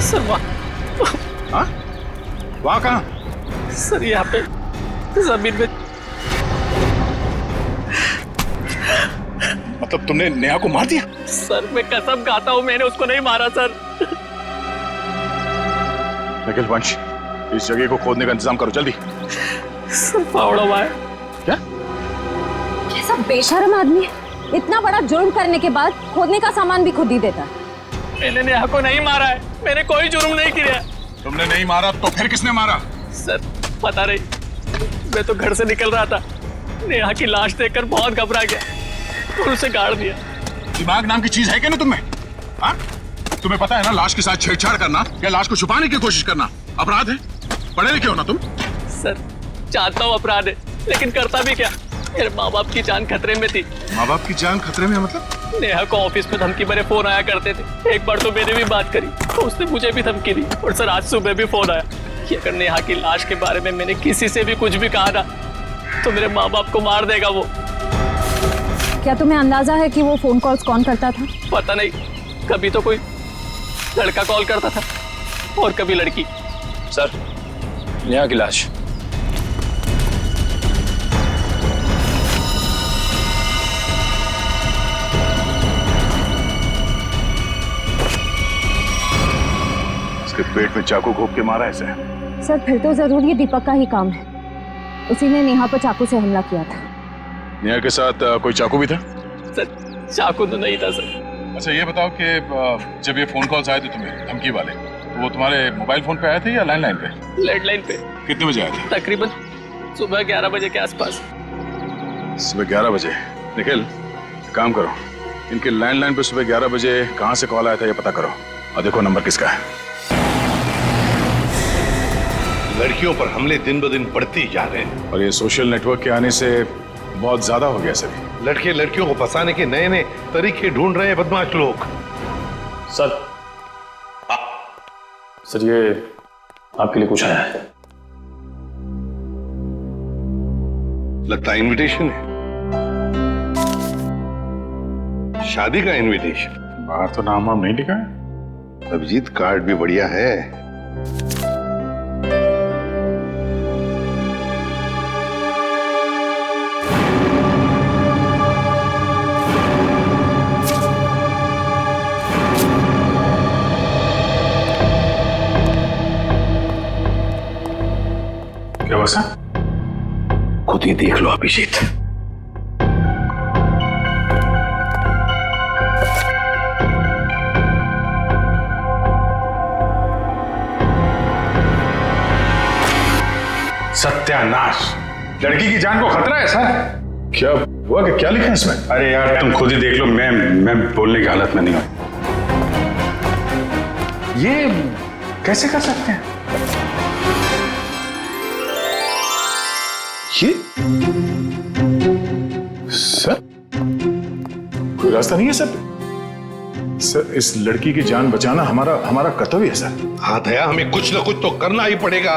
Sir हाँ? वहाँ कहाँ? सर यहाँ पे जमीन में। मतलब तुमने नेहा को मार दिया? सर मैं कसम खाता हूँ मैंने उसको नहीं मारा सर। निखिल वंश, इस जगह को खोदने का इंतजाम करो जल्दी। सर फावड़ा हुआ है। क्या? कैसा बेशर्म आदमी है, इतना बड़ा जुर्म करने के बाद खोदने का सामान भी खुद ही देता है। मैंने नेहा को नहीं मारा है, मैंने कोई जुर्म नहीं किया। तुमने नहीं मारा तो फिर किसने मारा? सर पता नहीं, मैं तो घर से निकल रहा था, नेहा की लाश देखकर बहुत घबरा गया और उसे गाड़ दिया। दिमाग नाम की चीज है क्या ना तुम्हें? हाँ? तुम्हें पता है ना लाश के साथ छेड़छाड़ करना या लाश को छुपाने की कोशिश करना अपराध है। पढ़े लिखे हो ना तुम? सर जानता हूँ अपराध है, लेकिन करता भी क्या, मेरे माँ बाप की जान खतरे में थी। माँ बाप की जान खतरे में मतलब? नेहा को ऑफिस में धमकी भरे फोन आया करते थे। एक बार तो मैंने भी बात करी तो उसने मुझे भी धमकी दी, और सर आज सुबह भी फोन आया कि अगर नेहा की लाश के बारे में मैंने किसी से भी कुछ भी कहा ना तो मेरे माँ बाप को मार देगा वो। क्या तुम्हें अंदाजा है कि वो फोन कॉल्स कौन करता था? पता नहीं, कभी तो कोई लड़का कॉल करता था और कभी लड़की। सर नेहा की लाश। इसके पेट में चाकू घोंप के मारा ऐसे? सर फिर तो जरूर ये दीपक का ही काम है, उसी ने नेहा पर चाकू से हमला किया था। नेहा के साथ कोई चाकू भी था? सर चाकू तो नहीं था सर। अच्छा ये बताओ कि जब ये फोन कॉल्स आए थे तुम्हें धमकी वाले, तो वो तुम्हारे मोबाइल फोन पे आए थे या लैंडलाइन पे? लैंडलाइन पे। कितने बजे आए थे? तकरीबन सुबह 11 बजे के आसपास। सुबह 11 बजे? निखिल काम करो, इनके लैंडलाइन पे सुबह 11 बजे कहाँ से कॉल आया था ये पता करो और देखो नंबर किसका है। लड़कियों पर हमले दिन ब दिन बढ़ते ही जा रहे हैं और ये सोशल नेटवर्क के आने से बहुत ज्यादा हो गया सभी। लड़के लड़कियों को फंसाने के नए नए तरीके ढूंढ रहे हैं बदमाश लोग। सर सर ये आपके लिए कुछ आया है। लगता है इनविटेशन है, शादी का इनविटेशन। बाहर तो नाम वाम नहीं लिखा है। अभिजीत कार्ड भी बढ़िया है। क्या बसा? खुद ही देख लो अभिजीत। सत्यानाश, लड़की की जान को खतरा है सर। क्या हुआ कि क्या लिखा है इसमें? अरे यार तुम खुद ही देख लो, मैं बोलने की हालत में नहीं हूं। ये कैसे कर सकते हैं? ये सर कोई रास्ता नहीं है सर? सर इस लड़की की जान बचाना हमारा कर्तव्य है सर। हाँ दया, हमें कुछ ना कुछ तो करना ही पड़ेगा।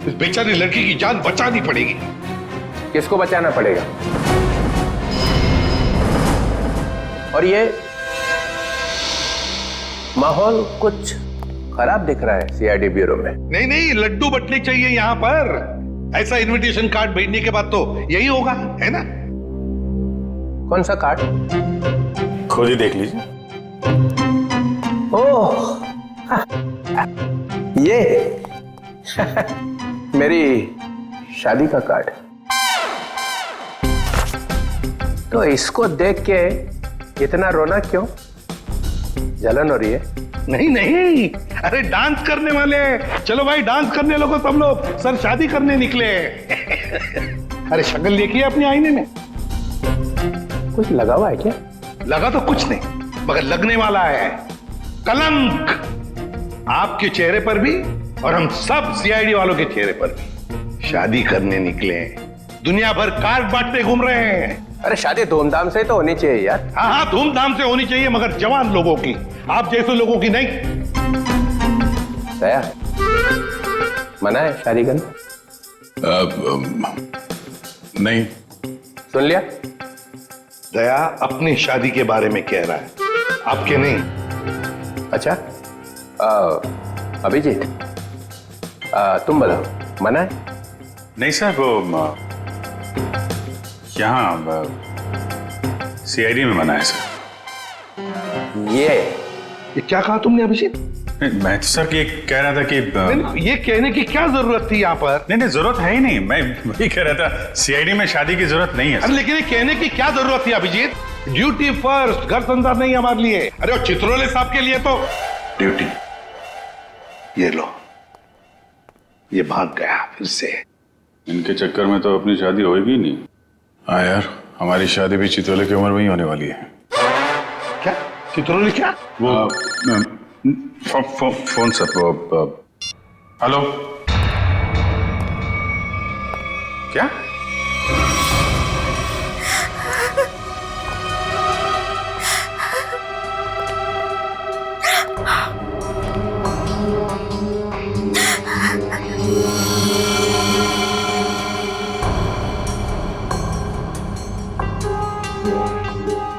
इस बेचारी लड़की की जान बचानी पड़ेगी। किसको बचाना पड़ेगा? और ये माहौल कुछ खराब दिख रहा है सीआईडी ब्यूरो में। नहीं नहीं, लड्डू बटने चाहिए यहाँ पर। ऐसा इनविटेशन कार्ड भेजने के बाद तो यही होगा, है ना? कौन सा कार्ड? खुद ही देख लीजिए। ओह ये मेरी शादी का कार्ड। तो इसको देख के इतना रोना क्यों? जलन हो रही है? नहीं नहीं, अरे डांस करने वाले। चलो भाई डांस करने लोगो सब लोग। सर शादी करने निकले। अरे शक्ल देखिए अपने आईने में। कुछ लगा हुआ है क्या? लगा तो कुछ नहीं, मगर लगने वाला है कलंक आपके चेहरे पर भी और हम सब सीआईडी वालों के चेहरे पर भी। शादी करने निकले, दुनिया भर कार्ड बांटते घूम रहे हैं। अरे शादी धूमधाम से तो होनी चाहिए यार। हाँ हाँ धूमधाम से होनी चाहिए, मगर जवान लोगों की, आप जैसे लोगों की नहीं। दया, मना है शादी करना? नहीं। सुन लिया? दया अपनी शादी के बारे में कह रहा है, आपके नहीं। अच्छा अभिजीत, तुम बोलो, मना है? नहीं सर, वो यहाँ सीआईडी में मना है सर। ये क्या कहा तुमने अभिजीत? नहीं, मैं तो सर ये कह रहा था कि ये कहने की क्या जरूरत थी यहाँ पर? नहीं जरूरत है ही नहीं, मैं वही कह रहा था सीआईडी में शादी की जरूरत नहीं है अरे सर। लेकिन ये कहने की क्या जरूरत थी अभिजीत? ड्यूटी फर्स्ट, घर संसार नहीं हमारे लिए। अरे वो चित्रोले साहब के लिए तो ड्यूटी। ये लो, ये भाग गया फिर से। इनके चक्कर में तो अपनी शादी होगी नहीं। हाँ यार, हमारी शादी भी चितौले की उम्र में ही होने वाली है। क्या चित्रोले? क्या वो फोन सर, वो हेलो, क्या?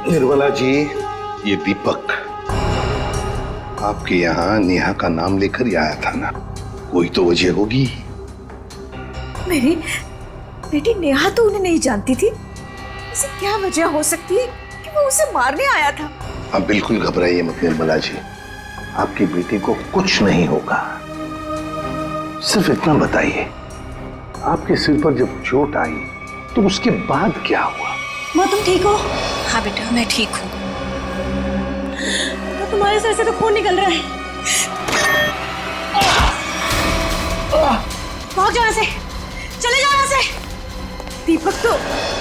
निर्मला जी, ये दीपक आपके यहाँ नेहा का नाम लेकर ही आया था ना? कोई तो वजह होगी। मेरी बेटी नेहा तो उन्हें नहीं जानती थी। ऐसी क्या वजह हो सकती है कि वो उसे मारने आया था? आप बिल्कुल घबराइए मत निर्मला जी, आपकी बेटी को कुछ नहीं होगा। सिर्फ इतना बताइए, आपके सिर पर जब चोट आई तो उसके बाद क्या हुआ? माँ तुम ठीक हो? हाँ बेटा मैं ठीक हूँ। तुम्हारे सर से तो खून निकल रहा है। भाग जाओ यहाँ से, चले जाओ यहाँ से। दीपक तो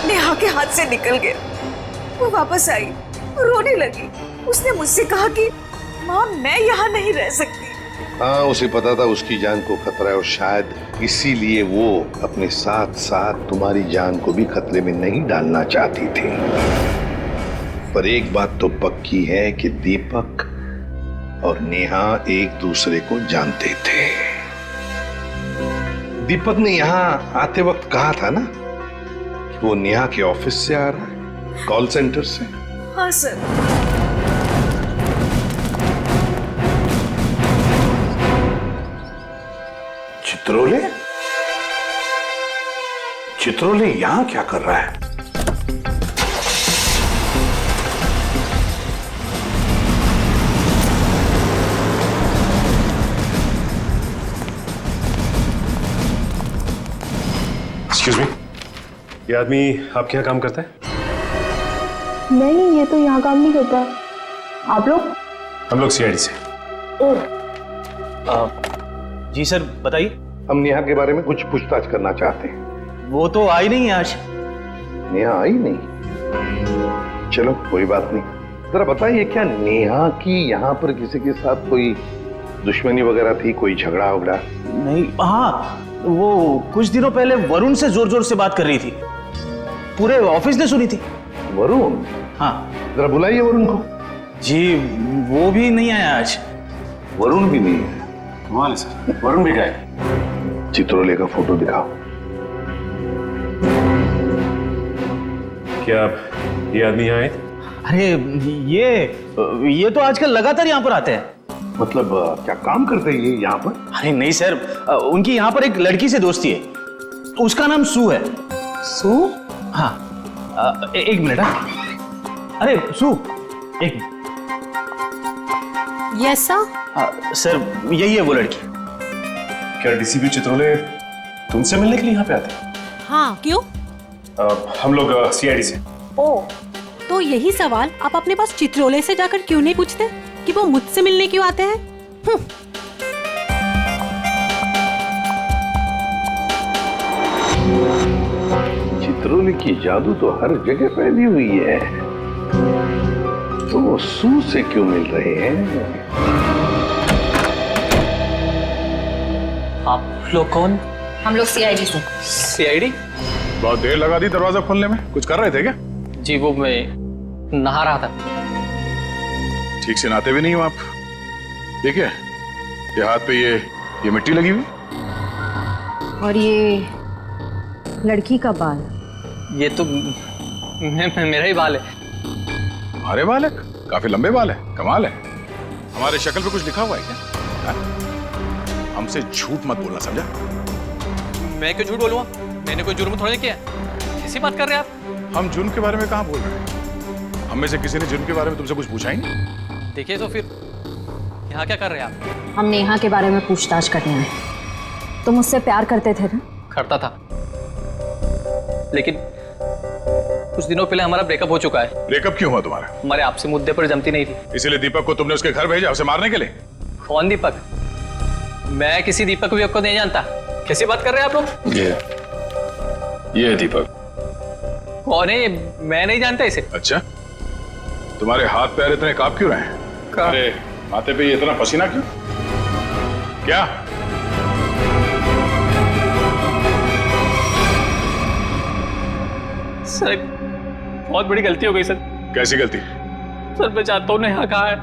नेहा के हाथ से निकल गया। वो वापस आई, रोने लगी। उसने मुझसे कहा कि माँ मैं यहाँ नहीं रह सकती। हाँ, उसे पता था उसकी जान को खतरा है और शायद इसीलिए वो अपने साथ साथ तुम्हारी जान को भी खतरे में नहीं डालना चाहती थी। पर एक बात तो पक्की है कि दीपक और नेहा एक दूसरे को जानते थे। दीपक ने यहाँ आते वक्त कहा था ना कि वो नेहा के ऑफिस से आ रहा है, कॉल सेंटर से। हाँ सर। चित्रोले? चित्रोले यहां क्या कर रहा है? एक्सक्यूज मी, ये आदमी आपके यहाँ काम करता है? नहीं, ये तो यहाँ काम नहीं करता। आप लोग? हम लोग सीआईडी से। जी सर बताइए। हम नेहा के बारे में कुछ पूछताछ करना चाहते हैं। वो तो आई नहीं है आज। नेहा आई नहीं? चलो कोई बात नहीं। जरा बताइए, क्या नेहा की यहाँ पर किसी के साथ कोई दुश्मनी वगैरह थी, कोई झगड़ा वगड़ा? नहीं, हाँ वो कुछ दिनों पहले वरुण से जोर जोर से बात कर रही थी, पूरे ऑफिस ने सुनी थी। वरुण? हाँ। जरा बुलाइए वरुण को। जी वो भी नहीं आया आज। वरुण भी नहीं है? कमाल है सर, वरुण भी गए। चित्रोले का फोटो दिखाओ। क्या ये आदमी यहाँ आए थे? अरे ये तो आजकल लगातार यहाँ पर आते हैं। मतलब क्या काम करते हैं ये यहाँ पर? अरे नहीं सर, उनकी यहाँ पर एक लड़की से दोस्ती है, उसका नाम सू है। सू? हाँ एक मिनट। हाँ अरे सू, एक मिनट। Yes sir. सर यही है वो लड़की। क्या डीसीपी चित्रोले तुमसे मिलने के लिए यहाँ पे आते हैं? हाँ क्यों? हम लोग सीआईडी से। ओ, तो यही सवाल आप अपने पास चित्रोले से जाकर क्यों नहीं पूछते कि वो मुझसे मिलने क्यों आते हैं? चित्रोले की जादू तो हर जगह फैली हुई है, तो वो सू से क्यों मिल रहे हैं? आप लोग कौन? हम लोग सीआईडी से। सीआईडी? बहुत देर लगा दी दरवाजा खोलने में, कुछ कर रहे थे क्या? जी वो मैं नहा रहा था। ठीक से नहाते भी नहीं हो आप। ये क्या है? ये हाथ पे ये मिट्टी लगी हुई? और ये लड़की का बाल? ये तो मेरा ही बाल है। हमारे बाल है? काफी लंबे बाल है, कमाल है। हमारे शक्ल पे कुछ लिखा हुआ है क्या? हमसे झूठ मत बोलना, समझा? मैं क्यों झूठ बोलूंगा? मैंने कोई जुर्म थोड़ा नहीं किया। कैसी बात कर रहे हैं आप? हम जुर्म के बारे में कहाँ बोल रहे हैं? हम में से किसी ने जुर्म के बारे में तुमसे कुछ पूछा ही नहीं। देखिए तो फिर यहाँ क्या कर रहे हैं आप? हम नेहा के बारे में पूछताछ करने आए। तुम उससे प्यार करते थे ना? करता था, लेकिन कुछ दिनों पहले हमारा ब्रेकअप हो चुका है। ब्रेकअप क्यों हुआ तुम्हारा? हमारे आपसी मुद्दे पर जमती नहीं थी। इसीलिए दीपक को तुमने उसके घर भेजा, उसे मारने के लिए? कौन दीपक? मैं किसी दीपक विपक को नहीं जानता। कैसी बात कर रहे हैं आप लोग? ये दीपक। कौन है ये? मैं नहीं जानता इसे। अच्छा, तुम्हारे हाथ पैर इतने कांप क्यों रहे हैं? अरे माथे पे इतना पसीना क्यों? क्या? सर एक बहुत बड़ी गलती हो गई सर। कैसी गलती? सर मैं जानता हूँ नेहा कहाँ है।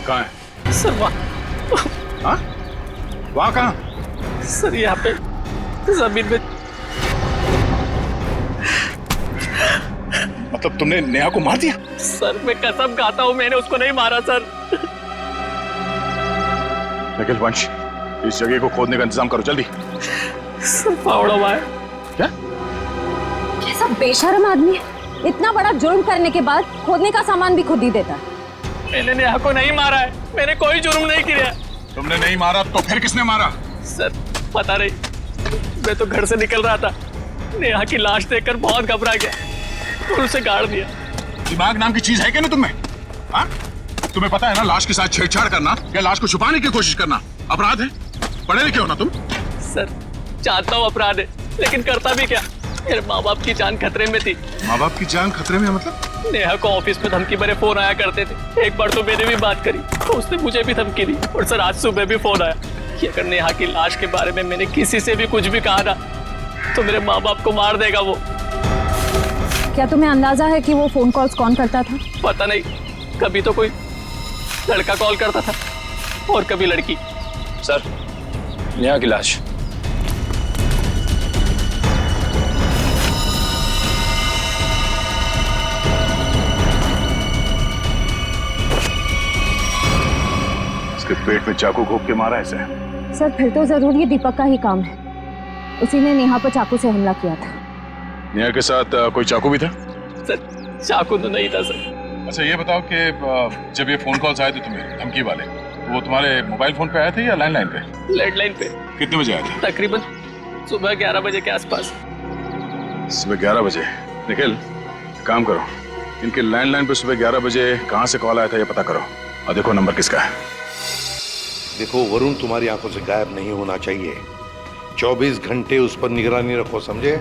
कहाँ है? सर वहाँ। हाँ? वहाँ कहाँ? सर यहाँ पे जमीन में। मतलब तुमने नेहा को मार दिया? सर मैं कसम खाता हूँ मैंने उसको नहीं मारा सर। निखिल, वंश, इस जगह को खोदने का इंतजाम करो जल्दी। सर फावड़ा हुआ है। क्या? कैसा बेशर्म आदमी है, इतना बड़ा जुर्म करने के बाद खोदने का सामान भी खुद ही देता है। मैंने नेहा को नहीं मारा है, मैंने कोई जुर्म नहीं किया। तुमने नहीं मारा तो फिर किसने मारा? सर पता नहीं, मैं तो घर से निकल रहा था, नेहा की लाश देखकर बहुत घबरा गया और उसे गाड़ दिया। दिमाग नाम की चीज है क्या ना तुम्हें? हाँ? तुम्हें पता है ना लाश के साथ छेड़छाड़ करना या लाश को छुपाने की कोशिश करना अपराध है? पढ़े लिखे हो ना तुम? सर जानता हूँ अपराध है, लेकिन करता भी क्या? मेरे माँ बाप की जान खतरे में थी। माँ बाप की जान खतरे में मतलब? नेहा को ऑफिस में धमकी भरे फोन आया करते थे। एक बार तो मैंने भी बात करी तो उसने मुझे भी धमकी दी, और सर आज सुबह भी फोन आया कि अगर नेहा की लाश के बारे में मैंने किसी से भी कुछ भी कहा ना तो मेरे माँ बाप को मार देगा वो। क्या तुम्हें अंदाजा है कि वो फोन कॉल्स कौन करता था? पता नहीं, कभी तो कोई लड़का कॉल करता था और कभी लड़की। सर, नेहा की लाश। इसके पेट में चाकू घोंप के मारा है इसे। सर फिर तो जरूर ये दीपक का ही काम है। उसी ने नेहा पर चाकू से हमला किया था। नेहा के साथ कोई चाकू भी था? सर चाकू तो नहीं था सर। अच्छा ये बताओ कि जब ये फोन कॉल्स आए थे तुम्हें धमकी वाले, तो वो तुम्हारे मोबाइल फोन पे आए थे या लैंडलाइन पे? लैंडलाइन पे। कितने बजे आए थे? तकरीबन सुबह 11 बजे के आसपास। सुबह 11 बजे? निखिल, काम करो, इनके लैंडलाइन पे सुबह 11 बजे कहाँ से कॉल आया था ये पता करो और देखो नंबर किसका है। देखो, वरुण तुम्हारी आंखों से गायब नहीं होना चाहिए। 24 घंटे उस पर निगरानी रखो, समझे?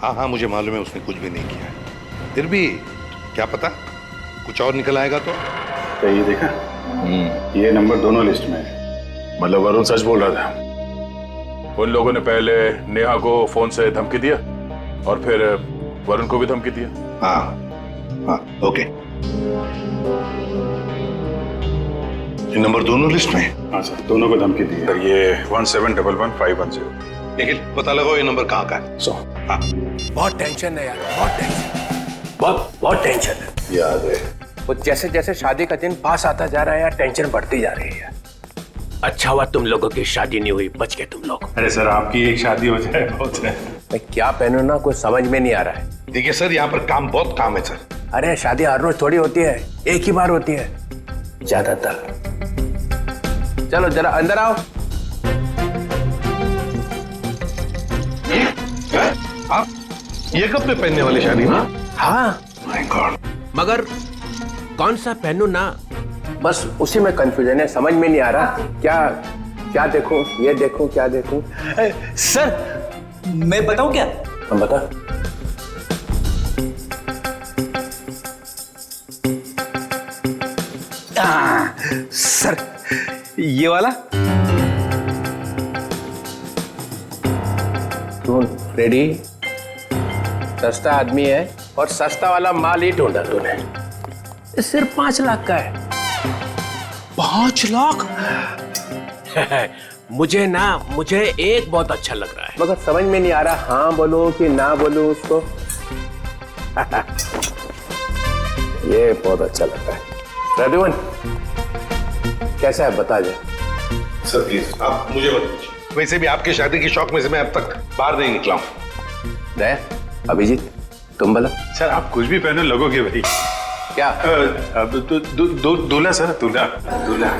हाँ हाँ, मुझे मालूम है उसने कुछ भी नहीं किया, फिर भी क्या पता कुछ और निकल आएगा तो। ये देखा, ये नंबर दोनों लिस्ट में है। मतलब वरुण सच बोल रहा था? उन लोगों ने पहले नेहा को फोन से धमकी दिया और फिर वरुण को भी धमकी दिया? हाँ हाँ, ओके। ये नंबर दोनों लिस्ट में है? हाँ सर, दोनों को धमकी दी है। ये 17111510। लेकिन पता लगाओ ये नंबर कहाँ का है। हाँ। बहुत टेंशन है यार, बहुत टेंशन, बहुत टेंशन है। याद है, वो जैसे जैसे शादी का दिन पास आता जा रहा है यार, टेंशन बढ़ती जा रही है। अच्छा हुआ तुम लोगों की शादी नहीं हुई, बच गए तुम लोग। अरे सर, आपकी एक शादी हो जाए बहुत है। मैं क्या पहनूं ना, कुछ समझ में नहीं आ रहा है। देखिए सर, यहाँ पर काम बहुत काम है सर। अरे शादी हर रोज थोड़ी होती है, एक ही बार होती है ज्यादातर। चलो जरा अंदर आओ। हाँ, ये कब पे पहनने वाली शादी ना? हाँ, माय गॉड। मगर कौन सा पहनूं ना, बस उसी में कंफ्यूजन है, समझ में नहीं आ रहा। क्या देखूं, ये देखूं, क्या देखूं? सर मैं बताऊं क्या? हम बता। सर ये वाला। तू रेडी? सस्ता आदमी है और सस्ता वाला माल ही ढूंढा तूने। ये सिर्फ 5 लाख का है। 5 लाख? मुझे एक बहुत अच्छा लग रहा है, मगर समझ में नहीं आ रहा हाँ बोलूं कि ना बोलूं उसको। ये बहुत अच्छा लग रहा है। प्रद्युमन कैसा है बता जा। सर प्लीज आप मुझे मत पूछिए, वैसे भी आपके शादी की शौक में से मैं अब तक बाहर नहीं निकला हूँ। दया, अभिजीत, तुम बोलो। सर आप कुछ भी पहनो लगोगे भाई। क्या? दूल्हा सर, दूल्हा दूल्हा।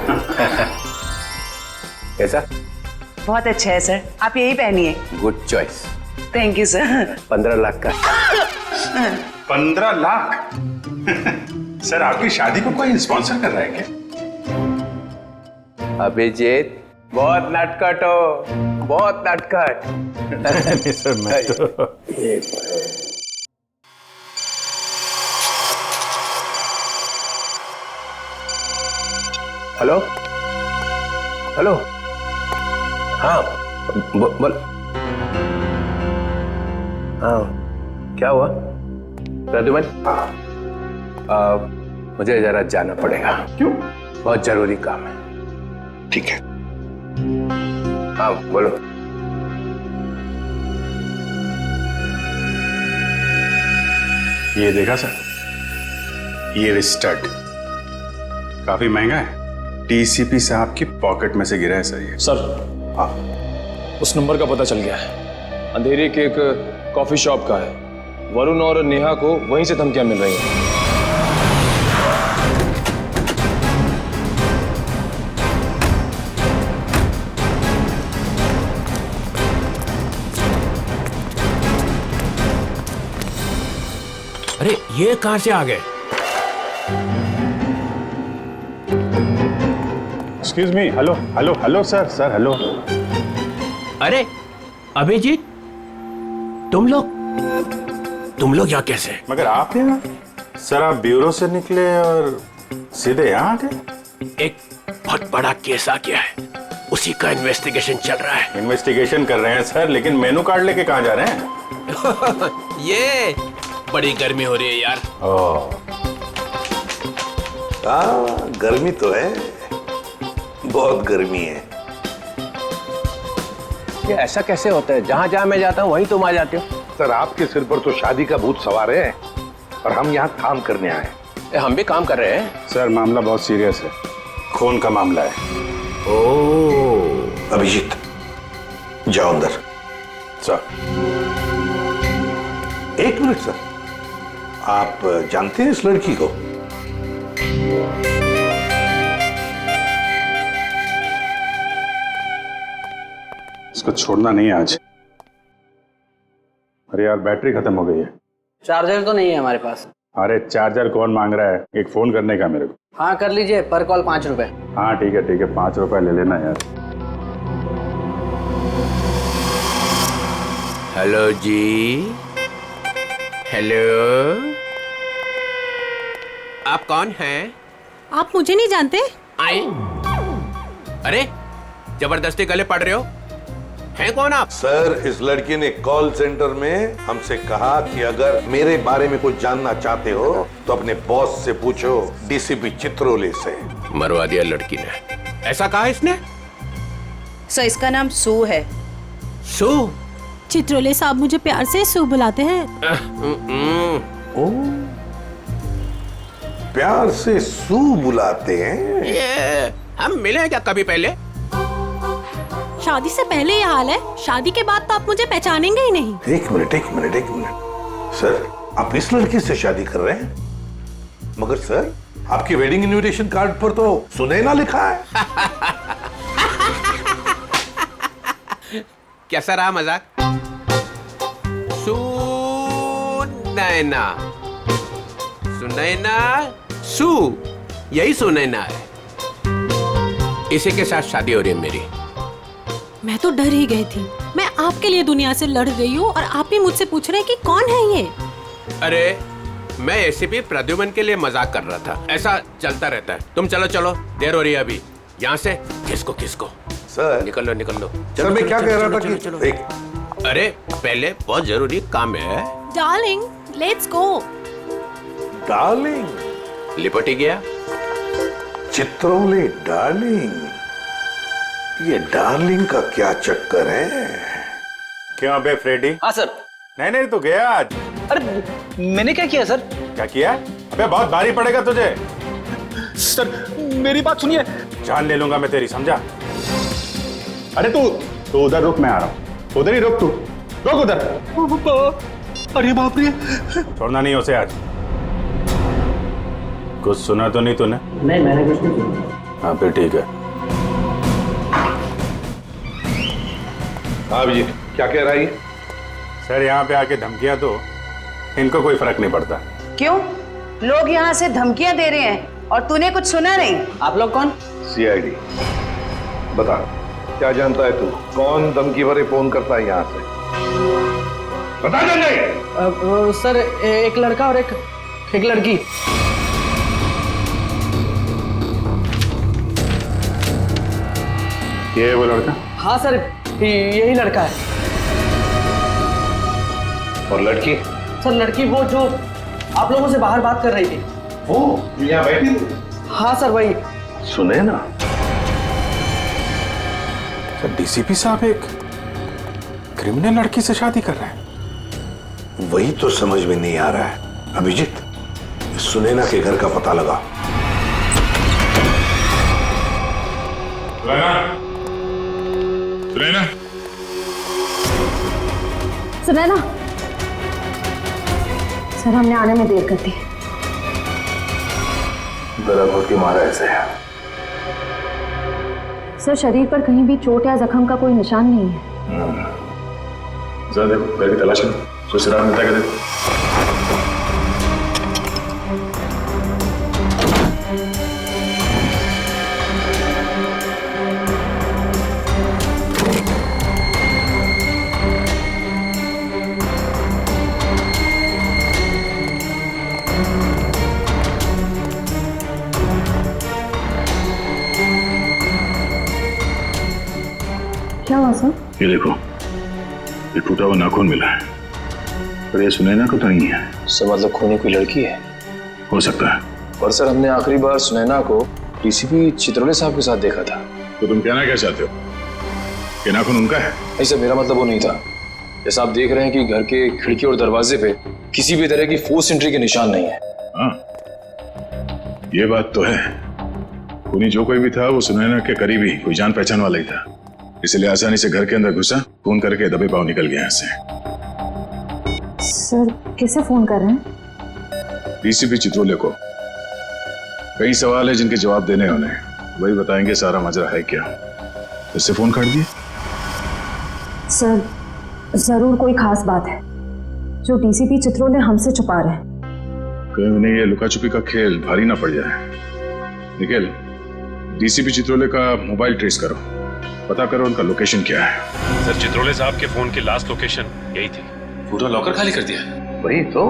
कैसा? बहुत अच्छा है सर, आप यही पहनिए। Good choice. Thank you sir. 15 lakh का। 15 लाख? सर आपकी शादी को कोई स्पॉन्सर कर रहा है क्या? अभिजीत, बहुत नटखट हो, बहुत नटखट। नहीं सर, मैं तो हेलो हेलो, हाँ बोल। हाँ क्या हुआ प्रद्युमन? मुझे जरा जाना पड़ेगा। क्यों? बहुत जरूरी काम है। ठीक है। हाँ बोलो। ये देखा सर, ये स्टड काफी महंगा है। टीसीपी साहब की पॉकेट में से गिरा है सर ये। सर उस नंबर का पता चल गया है, अंधेरे के एक कॉफी शॉप का है। वरुण और नेहा को वहीं से धमकियां मिल रही हैं। अरे ये कहां से आ गए? Excuse me, hello hello hello sir, sir hello. अरे अभिजीत, तुम लोग यहाँ कैसे? मगर आप यहाँ? सर आप ब्यूरो से निकले और सीधे यहाँ आ गए? एक बहुत बड़ा केस आ गया है, उसी का इन्वेस्टिगेशन चल रहा है। इन्वेस्टिगेशन कर रहे हैं सर, लेकिन मेनू कार्ड लेके कहाँ जा रहे हैं? ये बड़ी गर्मी हो रही है यार। गर्मी तो है, बहुत गर्मी है। ये ऐसा कैसे होता है? जहाँ जहाँ मैं जाता हूँ वहीं तुम आ जाते हो। सर आपके सिर पर तो शादी का भूत सवार है और हम यहाँ काम करने आए। हम भी काम कर रहे हैं। सर मामला बहुत सीरियस है, खून का मामला है। ओह अभिजीत जाओ अंदर। सर एक मिनट सर, आप जानते हैं इस लड़की को? इसको छोड़ना नहीं है आज। अरे यार बैटरी खत्म हो गई है। चार्जर तो नहीं है हमारे पास। अरे चार्जर कौन मांग रहा है? एक फोन करने का मेरे को। हाँ कर लीजिए, पर कॉल 5 रुपए। हाँ ठीक है 5 रुपए ले लेना यार। हेलो जी, हेलो, आप कौन हैं? आप मुझे नहीं जानते? आई, अरे जबरदस्ती गले पड़ रहे हो, हैं कौन आप? सर इस लड़की ने कॉल सेंटर में हमसे कहा कि अगर मेरे बारे में कुछ जानना चाहते हो तो अपने बॉस से पूछो, डीसीपी चित्रोले से। मरवा दिया लड़की ने। ऐसा कहा इसने? सर इसका नाम सू है। सू? चित्रोले साहब मुझे प्यार से सू बुलाते हैं। ओ, प्यार से सू बुलाते हैं? ये हम मिले हैं क्या कभी पहले? शादी से पहले ये हाल है, शादी के बाद तो आप मुझे पहचानेंगे ही नहीं। एक मिनट सर, आप इस लड़की से शादी कर रहे हैं? मगर सर आपकी वेडिंग इनविटेशन कार्ड पर तो सुनैना लिखा है। कैसा रहा मजाक? सुनैना सू, यही सुनैना है। इसी के साथ शादी हो रही है मेरी। मैं तो डर ही गई थी। मैं आपके लिए दुनिया से लड़ रही हूँ और आप ही मुझसे पूछ रहे हैं कि कौन है ये? अरे मैं एसीपी प्रद्युमन के लिए मजाक कर रहा था। ऐसा चलता रहता है। तुम चलो चलो, देर हो रही है अभी। यहाँ से किसको सर निकल लो। सर मैं क्या कह रहा था कि चलो। एक अरे पहले बहुत जरूरी काम है। Darling, let's go. डार्लिंग? लिपटी गया। चित्रोले डार्लिंग? ये डार्लिंग का क्या चक्कर है? क्यों बे फ्रेडी? हाँ सर। नहीं तो गया आज। अरे मैंने क्या किया सर? क्या किया? अबे बहुत भारी पड़ेगा तुझे। सर मेरी बात सुनिए। जान ले लूंगा मैं तेरी, समझा? अरे तू उधर रुक, मैं आ रहा हूँ। उधर ही रुक, तू रुक उधर। अरे बाप रे, छोड़ना नहीं उसे आज। कुछ सुना तो नहीं तूने? नहीं, मैंने कुछ नहीं सुना। हाँ फिर ठीक है। हाँ जी, क्या कह रहा है? सर यहाँ पे आके धमकियां दो, इनको कोई फर्क नहीं पड़ता। क्यों? लोग यहाँ से धमकियां दे रहे हैं और तूने कुछ सुना नहीं? आप लोग कौन? सीआईडी। बता, क्या जानता है तू? कौन धमकी भरे फोन करता है यहाँ से? बता दे नहीं। सर, एक लड़का और एक लड़की। ये है वो लड़का? हाँ सर, यही लड़का है। और लड़की? सर, लड़की वो जो आप लोगों से बाहर बात कर रही थी। वो यहाँ बैठी थी? हाँ सर, वही। सुने ना, सर डीसीपी साहब एक क्रिमिनल लड़की से शादी कर रहे हैं। वही तो समझ में नहीं आ रहा है। अभिजीत, सुनैना के घर का पता लगा। सुनैना, सुनैना, सर हमने आने में देर कर दी। गला घोट के मारा ऐसे है। सर शरीर पर कहीं भी चोट या जख्म का कोई निशान नहीं है। जरा देखो, घर की तलाश करो, ससुराल मिलता है देखो। क्या हुआ सर? ये देखो, ये टूटा हुआ नाखून मिला है, पर ये सुनैना को तो नहीं है। सर मतलब खूनी कोई लड़की है? हो सकता है। और सर हमने आखिरी बार सुनैना को डीसीपी चित्रोले साहब के साथ देखा था। तो तुम कहना क्या चाहते हो? ये नाखून उनका है? नहीं सर, मेरा मतलब वो नहीं था। जैसा आप देख रहे हैं कि घर के खिड़की और दरवाजे पे किसी भी तरह की फोर्स एंट्री के निशान नहीं है। हाँ, ये बात तो है। खूनी जो कोई भी था वो सुनैना के करीबी कोई जान पहचान वाला ही था, इसलिए आसानी से घर के अंदर घुसा, फोन करके दबे पांव निकल गया यहाँ से। सर किसे फोन कर रहे हैं? डीसीपी चित्रोले को। कई सवाल है जिनके जवाब देने उन्हें, वही बताएंगे सारा मजरा है क्या। उससे फोन काट दिए? सर जरूर कोई खास बात है जो डीसीपी चित्रोले हमसे छुपा रहे हैं। कहीं उन्हें ये लुका छुपी का खेल भारी ना पड़ जाए। निखिल, डीसीपी चित्रोले का मोबाइल ट्रेस करो, पता करो उनका लोकेशन क्या है। सर चित्रोले साहब के फोन की लास्ट लोकेशन यही थी। पूरा लॉकर खाली कर दिया। वही तो,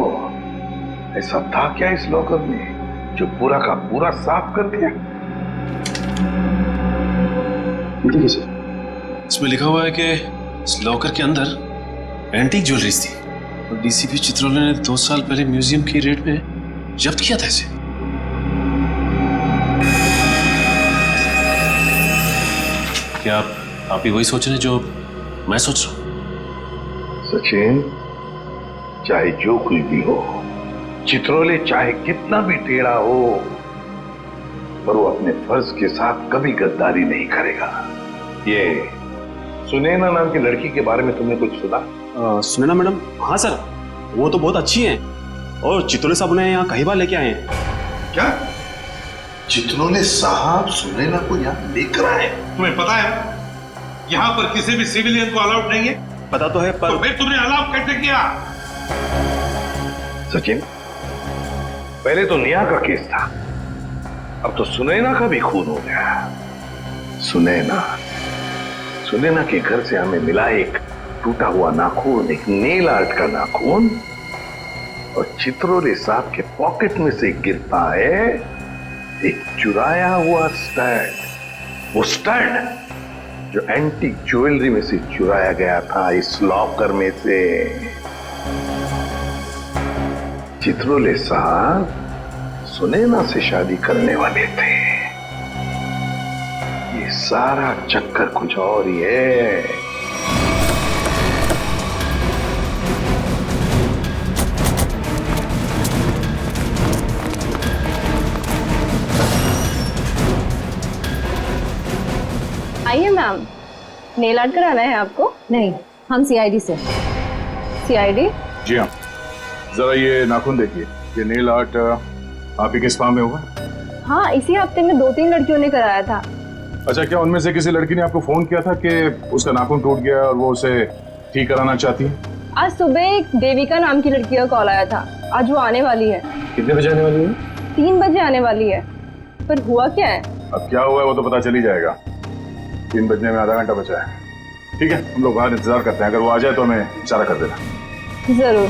ऐसा था क्या इस लॉकर में जो पूरा का पूरा साफ कर दिया? देखिए सर, इसमें लिखा हुआ है कि इस लॉकर के अंदर एंटीक ज्वेलरीज थी और डीसीपी चित्रोले ने 2 साल पहले म्यूजियम की रेट में जब्त किया था इसे। क्या आप भी वही सोच रहे हैं जो मैं सोच रहा हूं? सचिन, चाहे जो कुछ भी हो, चित्रोले चाहे कितना भी टेढ़ा हो, पर वो अपने फर्ज के साथ कभी गद्दारी नहीं करेगा। ये सुनैना नाम की लड़की के बारे में तुमने कुछ सुना? सुनैना मैडम? हाँ सर, वो तो बहुत अच्छी हैं और चित्रोले साहब उन्हें यहाँ कई बार लेके आए हैं। क्या चित्रोले साहब सुनैना को यहाँ लेकर आए? तुम्हें पता है यहाँ पर किसी भी सिविलियन को अलाउड नहीं है? पता तो है, पर तो फिर तुमने अलाउ कैसे किया? सचिन, पहले तो नेहा का केस था, अब तो सुनैना का भी खून हो गया। सुनैना के घर से हमें मिला एक टूटा हुआ नाखून, एक नेल आर्ट का नाखून, और चित्रोले साहब के पॉकेट में से गिरता है एक चुराया हुआ स्टड। वो स्टड जो एंटीक ज्वेलरी में से चुराया गया था इस लॉकर में से। चित्रोले साहब सुनैना से शादी करने वाले थे। ये सारा चक्कर कुछ और ही है। आइए मैम, नेल आर्ट कराना है आपको? नहीं, हम सीआईडी से। सीआईडी? जी हाँ। जरा ये नाखून देखिए, ये नेल आर्ट आप ही के स्पा में हुआ? हाँ, इसी हफ्ते में 2-3 लड़कियों ने कराया था। अच्छा, क्या उनमें से किसी लड़की ने आपको फोन किया था कि उसका नाखून टूट गया और वो उसे ठीक कराना चाहती है? आज सुबह एक देविका नाम की लड़की का कॉल आया था। आज वो आने वाली है। कितने बजे आने वाली है? 3 बजे आने वाली है। पर हुआ क्या है? अब क्या हुआ है वो तो पता चल ही जाएगा। 3 बजने में आधा घंटा बचा है। ठीक है, हम लोग बाहर इंतजार करते हैं, अगर वो आ जाए तो हमें इशारा कर देना। जरूर।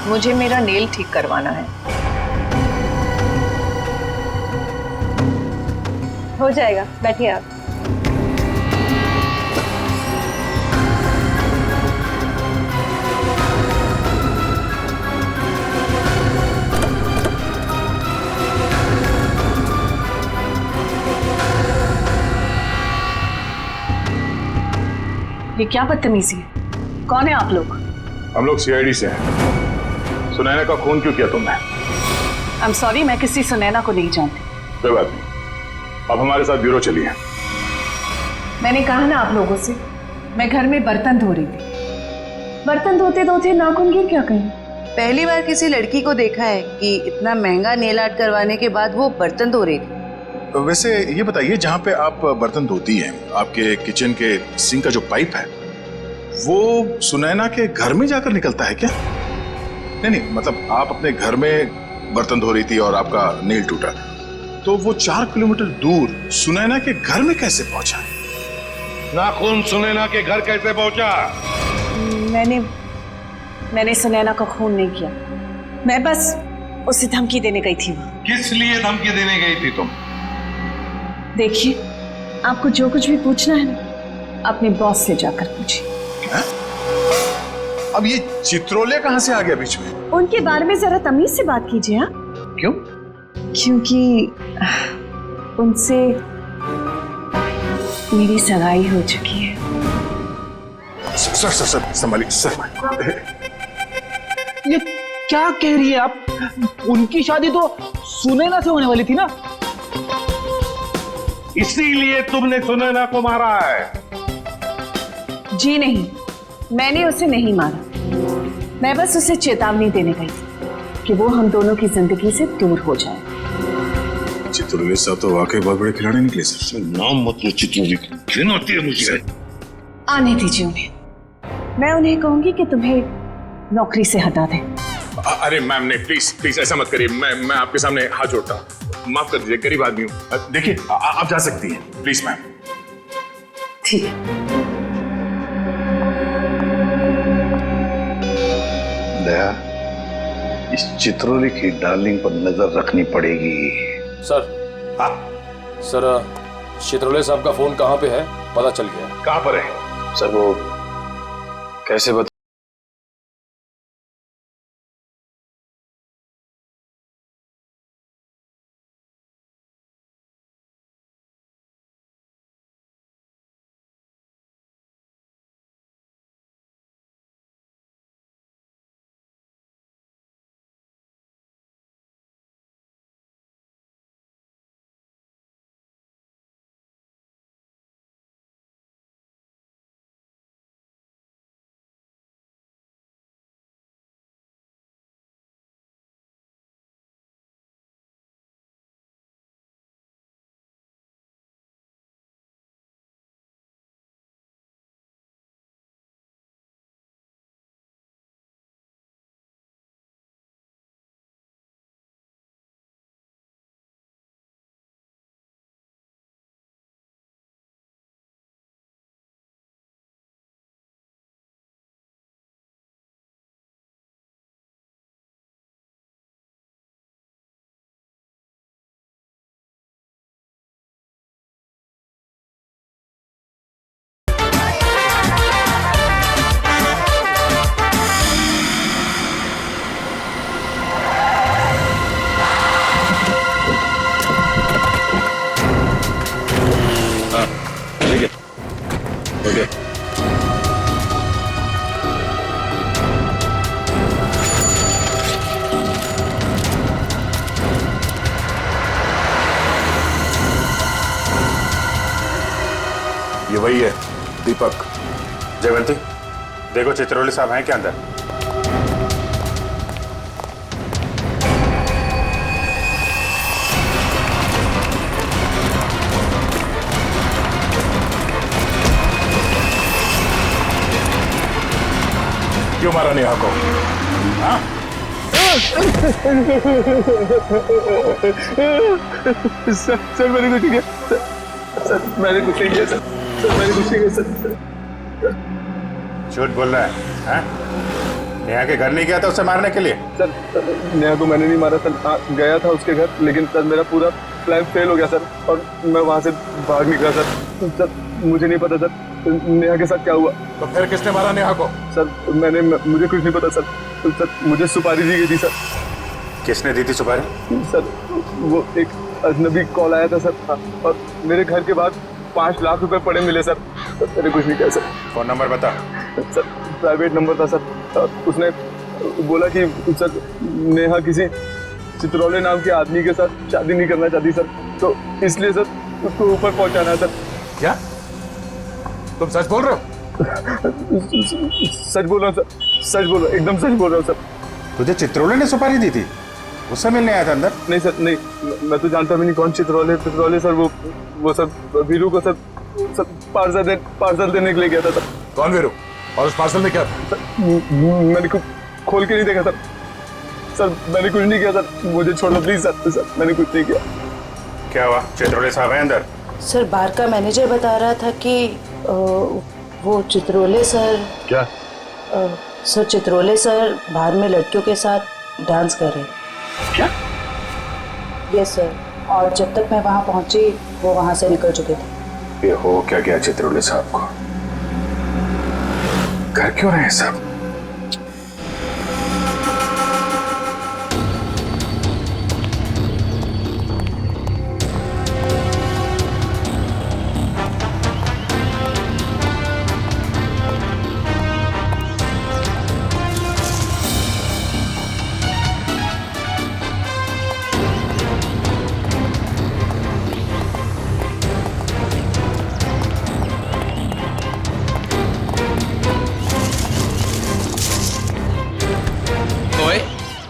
मुझे मेरा नेल ठीक करवाना है। हो जाएगा, बैठिए आप। ये क्या बदतमीजी है? कौन है आप लोग? हम लोग सीआईडी से हैं। सुनैना का खून क्यों किया तुमने? आई एम सॉरी, मैं किसी सुनैना को नहीं जानती। कोई बात नहीं, अब हमारे साथ ब्यूरो चलिए। मैंने कहा ना आप लोगों से, मैं घर में बर्तन धो रही थी। बर्तन धोते धोते नाखून गिर क्या कहीं? पहली बार किसी लड़की को देखा है कि इतना महंगा नेल आर्ट करवाने के बाद वो बर्तन धो रही थी। वैसे ये बताइए, जहाँ पे आप बर्तन धोती हैं, आपके किचन के सिंक का जो पाइप है वो सुनैना के घर में जाकर निकलता है क्या? नहीं, मतलब आप अपने घर में बर्तन धो रही थी और आपका नेल टूटा, तो वो 4 किलोमीटर दूर सुनैना के घर में कैसे पहुंचा? नाखून सुनैना के घर कैसे पहुंचा? मैंने सुनैना का खून नहीं किया। मैं बस उसे धमकी देने गई थी वहां। किस लिए धमकी देने गई थी तुम? देखिए, आपको जो कुछ भी पूछना है ना, अपने बॉस से जाकर पूछिए। अब ये चित्रोले कहां से आ गया बीच में? उनके बारे में जरा तमीज से बात कीजिए। हाँ, क्यों? क्योंकि उनसे मेरी सगाई हो चुकी है। सर संभालिए सर। ये क्या कह रही है आप? उनकी शादी तो सुनैना से होने वाली थी ना? इसीलिए तुमने सुनैना को मारा है? जी नहीं, मैंने उसे नहीं मारा। मैं बस उसे चेतावनी देने गई थी कि वो हम दोनों की जिंदगी से दूर हो जाए। चित्रोले साहब तो वाकई बहुत बड़े खिलाड़ी निकले सर। नाम मत लो चित्रोले, घिन आती है मुझे। आने दीजिए उन्हें। मैं उन्हें कहूंगी कि तुम्हें नौकरी से हटा दें। अरे मैम नहीं, प्लीज ऐसा मत करिए। मैं आपके सामने हाथ जोड़ता हूँ, माफ कर दीजिए, गरीब आदमी हूँ। देखिए आप जा सकती हैं, प्लीज मैम। ठीक है। दया, इस चित्रोले की डार्लिंग पर नजर रखनी पड़ेगी। सर। हाँ सर, चित्रोले साहब का फोन कहाँ पे है पता चल गया। कहाँ पर है? सर वो कैसे बता वही है, दीपक। जयवंती, देखो चित्रोले साहब हैं क्या अंदर? क्यों मारा नेहा को? हाँ? सर मैंने कुछ नहीं किया सर, मैंने कुछ नहीं किया सर, मैंने कुछ नहीं किया सर। झूठ बोल रहा है, हाँ? नेहा के घर नहीं गया था उसे मारने के लिए? सर नेहा को मैंने नहीं मारा सर, गया था उसके घर, लेकिन सर मेरा पूरा प्लान फेल हो गया सर, और मैं वहां से भाग निकला सर। सर मुझे नहीं पता सर नेहा के साथ क्या हुआ। तो फिर किसने मारा नेहा को? सर मुझे कुछ नहीं पता सर। सर मुझे सुपारी दी गई थी सर। किसने दी थी सुपारी? सर वो एक अजनबी कॉल आया था सर, और मेरे घर के बाद 5 लाख रुपए पड़े मिले सर। मैंने कुछ नहीं किया सर। फोन नंबर बता। सर प्राइवेट नंबर था सर, उसने बोला कि सर नेहा किसी चित्रोले नाम के आदमी के साथ शादी नहीं करना चाहती सर, तो इसलिए सर उसको ऊपर पहुंचाना है सर। क्या तुम सच बोल रहे हो? सच बोल रहा हूँ सर, सच बोल रहा हूँ, एकदम सच बोल रहा हूँ सर। तुझे चित्रोले ने सुपारी दी थी? उससे मिलने आया था अंदर? नहीं सर, नहीं, मैं तो जानता भी नहीं कौन चित्रोले सर। वो सर वीरू को सर पार्सल देने के लिए गया था सर। कौन वीरू? और उस पार्सल में क्या था? मैंने खोल के नहीं देखा सर। सर मैंने कुछ नहीं किया सर, मुझे छोड़ दो प्लीज सर। सर मैंने कुछ नहीं किया। क्या हुआ? चित्रोले साहब हैं अंदर? सर बार का मैनेजर बता रहा था कि वो चित्रोले सर। क्या? सर चित्रोले सर बाहर में लड़कियों के साथ डांस कर रहे। क्या? यस सर, और जब तक मैं वहां पहुंची वो वहां से निकल चुके थे। ये हो क्या गया चित्रोले साहब को? घर क्यों रहे सब?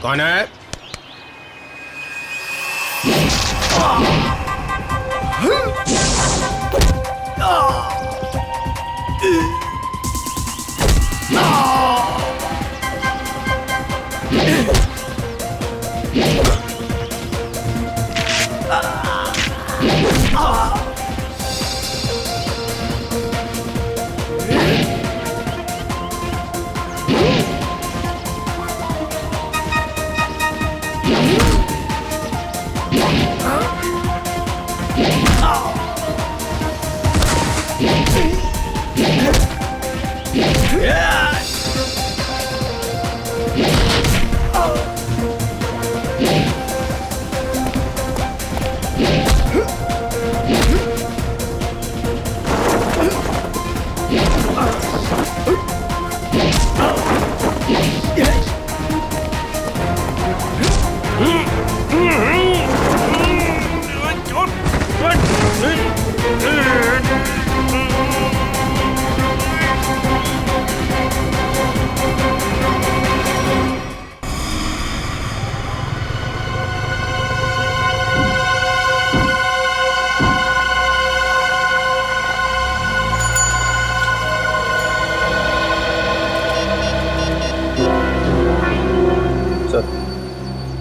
कौन है?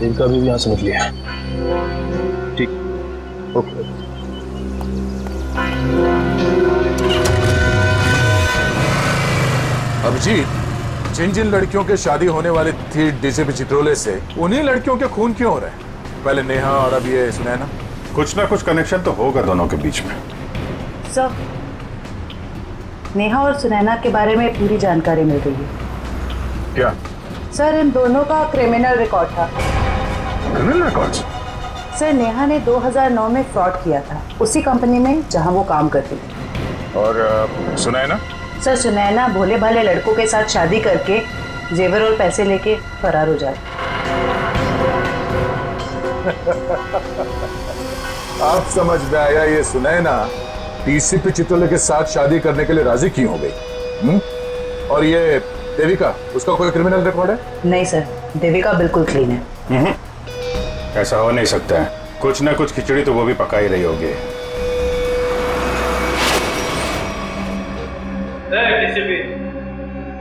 इनका भी यहाँ से निकलिया। ठीक, ओके। अभिजीत, जिन जिन लड़कियों के शादी होने वाली थी डीसीपी चित्रोले से, उन्हीं लड़कियों के खून क्यों हो रहे हैं? पहले नेहा और अब ये सुनैना। कुछ ना कुछ कनेक्शन तो होगा दोनों के बीच में। सर नेहा और सुनैना के बारे में पूरी जानकारी मिल गई है। क्या? सर इन दोनों का क्रिमिनल रिकॉर्ड था। Criminal record? सर नेहा ने 2009 में फ्रॉड किया था उसी कंपनी में जहां वो काम करती थी। और सुनैना? सर सुनैना भोले भाले लड़कों के साथ शादी करके जेवर और पैसे लेके फरार हो जाती। आप समझ में आया ये सुनैना डीसीपी चित्रोले के साथ शादी करने के लिए राजी क्यों हो गई? और ये देविका, उसका कोई क्रिमिनल रिकॉर्ड है? नहीं सर, देविका बिल्कुल क्लीन है। ऐसा हो नहीं सकता है, कुछ ना कुछ खिचड़ी तो वो भी पका ही रही होगी।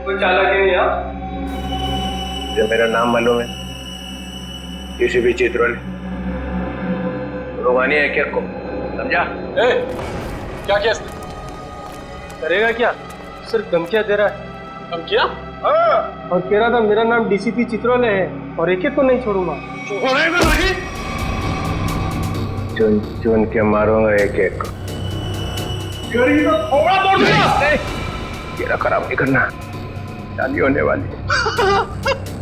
कोई चालाकी नहीं है? जो मेरा नाम मालूम है, डीसीपी चित्रोले, रुमानी है क्या को, समझा? क्या किया इसने? करेगा क्या? सिर्फ धमकियां दे रहा है। धमकियां? हाँ। और कह रहा था मेरा नाम डीसीपी चित्रोले है और एक को नहीं छोड़ूंगा। छोड़ेगा नहीं? चुन चुन के मारूंगा एक एक को। थोड़ा तोड़ दिया। तेरा खराब नहीं करना, शादी होने वाली है।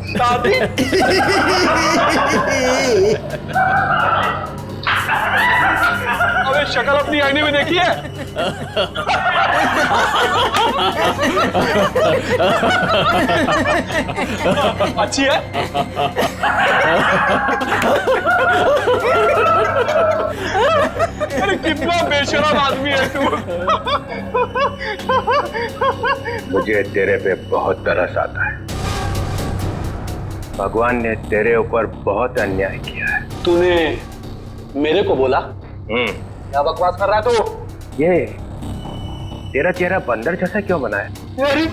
शादी? अबे शक्ल अपनी आईने में देखी है? अच्छी है? अरे कितना बेशरम आदमी है तू। मुझे तेरे पे बहुत तरस आता है। भगवान ने तेरे ऊपर बहुत अन्याय किया है। तूने मेरे को बोला? क्या बकवास कर रहा है तू? ये तेरा चेहरा बंदर जैसा क्यों बना है? मेरी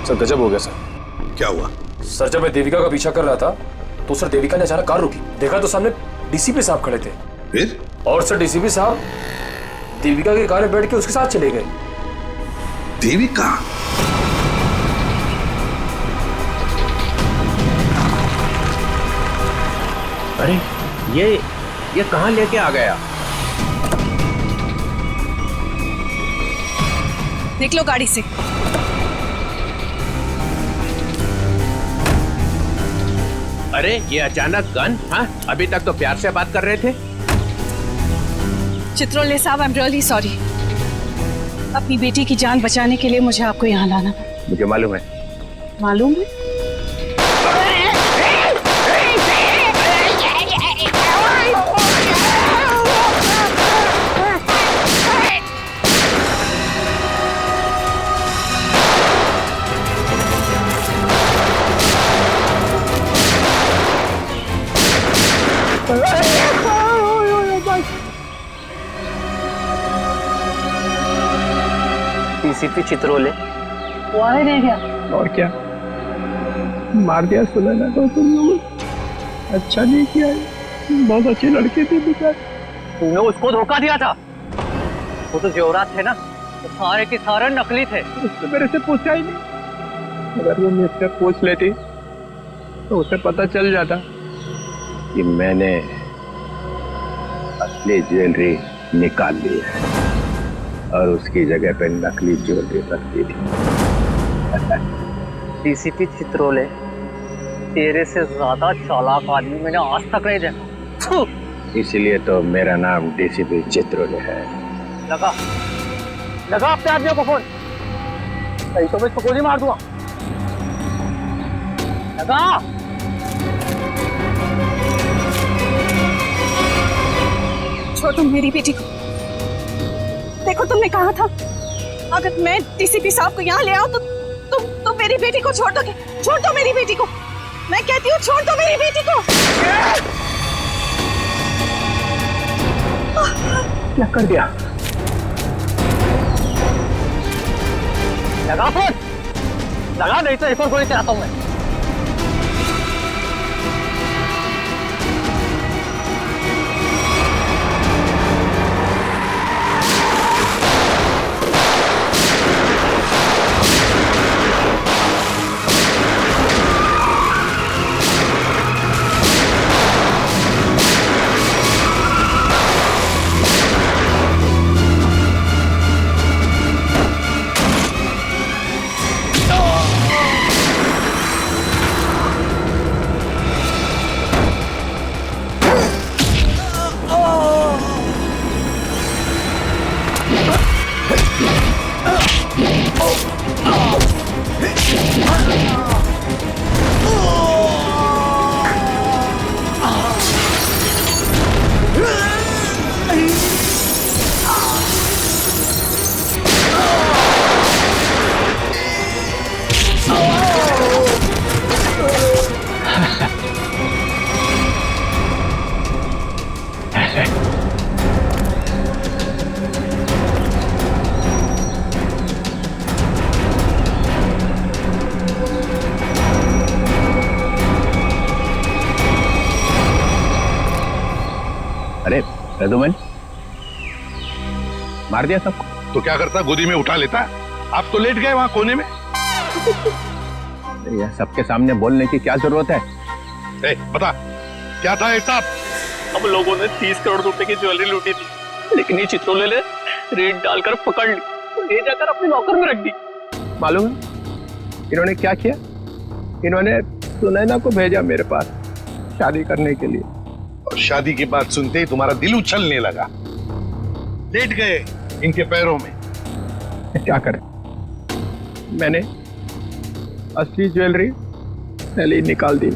सर गजब हो गया सर। क्या हुआ? सर जब मैं देविका का पीछा कर रहा था तो सर देविका ने अचानक कार रोकी, देखा तो सामने डीसीपी साहब खड़े थे। फिर? और सर डीसीपी साहब देविका की कार में बैठ के उसके साथ चले गए। देविका? अरे ये कहाँ लेके आ गया? निकलो गाड़ी से। अरे ये अचानक गन? हाँ, अभी तक तो प्यार से बात कर रहे थे। चित्रोले साहब, आई एम रियली सॉरी। अपनी बेटी की जान बचाने के लिए मुझे आपको यहाँ लाना पड़ा। मुझे मालूम है। मालूम है? डीसीपी चित्रोले वो आने नहीं गया। और क्या मार दिया सुनैना को तुम लोग? अच्छा नहीं किया, बहुत अच्छी लड़की थी बेचारी। तुमने उसको धोखा दिया था। वो तो जेवरात थे ना, तो सारे के सारे नकली थे। उसने मेरे से पूछा ही नहीं। अगर वो मुझसे पूछ लेती तो उसे पता चल जाता कि मैंने असली ज्वेलरी निकाल ली है और उसकी जगह पे नकली ज्वेलरी रख दी थी। डीसीपी चित्रोले, तेरे से ज्यादा चालाक आदमी मैंने आज तक नहीं देखा। इसलिए तो मेरा नाम डीसीपी चित्रोले है। लगा अपने आदमियों को फोन, कहीं तो मैं इसको गोली मार दूंगा। लगा। छोड़ो मेरी बेटी को। देखो तुमने कहा था अगर मैं डीसीपी साहब को यहाँ ले आऊं तो तुम मेरी बेटी को छोड़ दोगे। छोड़ दो मेरी बेटी को, मैं कहती हूँ छोड़ दो मेरी बेटी को। क्या कर दिया? लगा फोन, लगा, नहीं तो एक और गोली चलाता हूँ मैं। रदुमन, मार दिया सबको? तो क्या करता, गोदी में उठा लेता? आप तो लेट गए वहां कोने में। यह सबके सामने बोलने की क्या जरूरत है? बता, क्या था हिसाब? हम लोगों ने 30 करोड़ रुपए की ज्वेलरी लूटी थी, लेकिन ये चित्रोले ने रेड डालकर पकड़ ली और ले जाकर अपने लॉकर में रख दी। मालूम है इन्होंने क्या किया? इन्होंने सुनैना को भेजा मेरे पास शादी करने के लिए, और शादी की बात सुनते ही तुम्हारा दिल उछलने लगा, लेट गए इनके पैरों में। क्या करें, मैंने असली ज्वेलरी पहले निकाल दी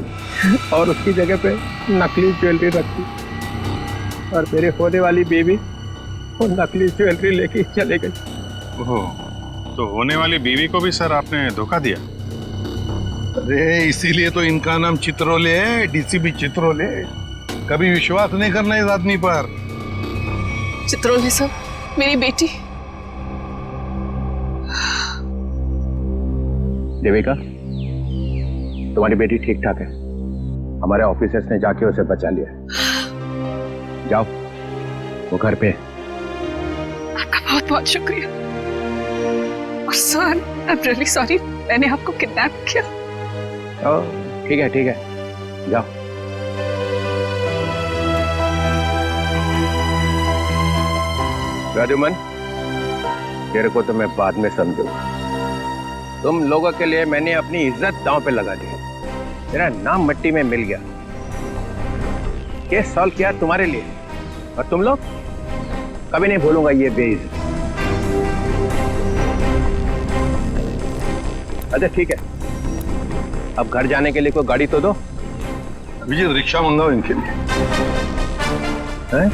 और उसकी जगह पे नकली ज्वेलरी रख दी, और मेरे होने वाली बीवी वो नकली ज्वेलरी लेके चले गई। ओह, तो होने वाली बीवी को भी सर आपने धोखा दिया? अरे इसीलिए तो इनका नाम चित्रोले है, डीसीपी चित्रोले। कभी विश्वास नहीं करना इस आदमी पर। चित्रोले सर, मेरी बेटी। देविका, तुम्हारी बेटी ठीक ठाक है। हमारे ऑफिसर्स ने जाके उसे बचा लिया। जाओ, वो घर पे है। आपका बहुत बहुत शुक्रिया। और sir, I am really sorry, मैंने आपको किडनैप किया। ठीक है ठीक है, जाओ। राजूमन, तेरे को तो मैं बाद में समझूंगा। तुम लोगों के लिए मैंने अपनी इज्जत दांव पे लगा दी, तेरा नाम मिट्टी में मिल गया। केस सॉल्व किया तुम्हारे लिए, और तुम लोग कभी नहीं भूलूंगा ये बेइज्जत। अच्छा ठीक है, अब घर जाने के लिए कोई गाड़ी तो दो। विजय, रिक्शा मंगाओ इनके लिए। हैं?